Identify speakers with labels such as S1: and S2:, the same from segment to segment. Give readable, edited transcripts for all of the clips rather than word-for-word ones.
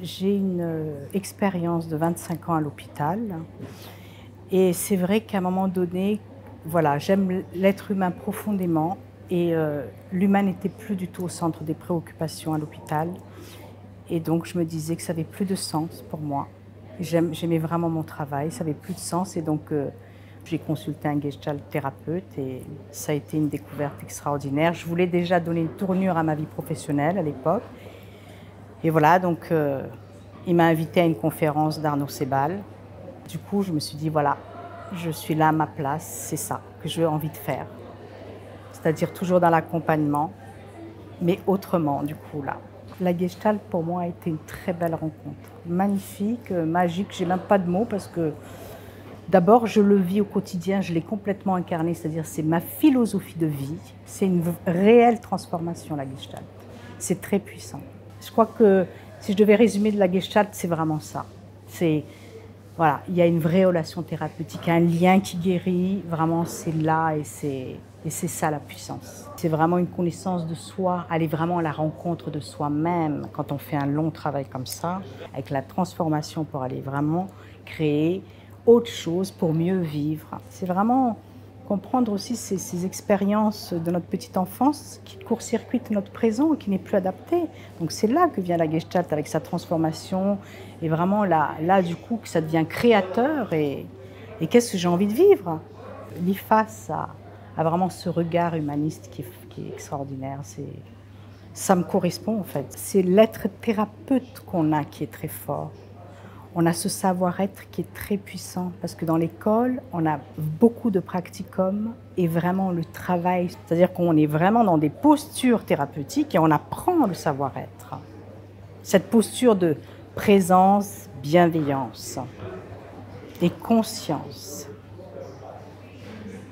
S1: J'ai une expérience de 25 ans à l'hôpital et c'est vrai qu'à un moment donné, voilà, j'aime l'être humain profondément et l'humain n'était plus du tout au centre des préoccupations à l'hôpital et donc je me disais que ça avait plus de sens pour moi. J'aimais vraiment mon travail, ça avait plus de sens et donc j'ai consulté un gestalt thérapeute et ça a été une découverte extraordinaire. Je voulais déjà donner une tournure à ma vie professionnelle à l'époque. Et voilà, donc il m'a invitée à une conférence d'Arnaud Sebal. Du coup, je me suis dit, voilà, je suis là à ma place, c'est ça que j'ai envie de faire. C'est-à-dire toujours dans l'accompagnement, mais autrement, du coup, là. La Gestalt, pour moi, a été une très belle rencontre. Magnifique, magique, j'ai même pas de mots parce que d'abord, je le vis au quotidien, je l'ai complètement incarné, c'est-à-dire c'est ma philosophie de vie. C'est une réelle transformation, la Gestalt. C'est très puissant. Je crois que si je devais résumer de la Gestalt, c'est vraiment ça. C'est, voilà, il y a une vraie relation thérapeutique, un lien qui guérit, vraiment c'est là et c'est ça la puissance. C'est vraiment une connaissance de soi, aller vraiment à la rencontre de soi-même quand on fait un long travail comme ça, avec la transformation pour aller vraiment créer autre chose pour mieux vivre. C'est vraiment comprendre aussi ces expériences de notre petite enfance qui court-circuitent notre présent, qui n'est plus adapté. Donc c'est là que vient la Gestalt avec sa transformation et vraiment là du coup que ça devient créateur et qu'est-ce que j'ai envie de vivre. L'IFAS a vraiment ce regard humaniste qui est extraordinaire. Ça me correspond en fait. C'est l'être thérapeute qu'on a qui est très fort. On a ce savoir-être qui est très puissant parce que dans l'école, on a beaucoup de practicum et vraiment le travail. C'est-à-dire qu'on est vraiment dans des postures thérapeutiques et on apprend le savoir-être. Cette posture de présence, bienveillance et conscience.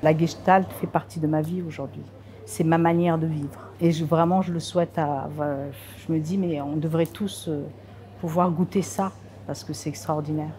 S1: La Gestalt fait partie de ma vie aujourd'hui. C'est ma manière de vivre. Et vraiment, je le souhaite je me dis, mais on devrait tous pouvoir goûter ça parce que c'est extraordinaire.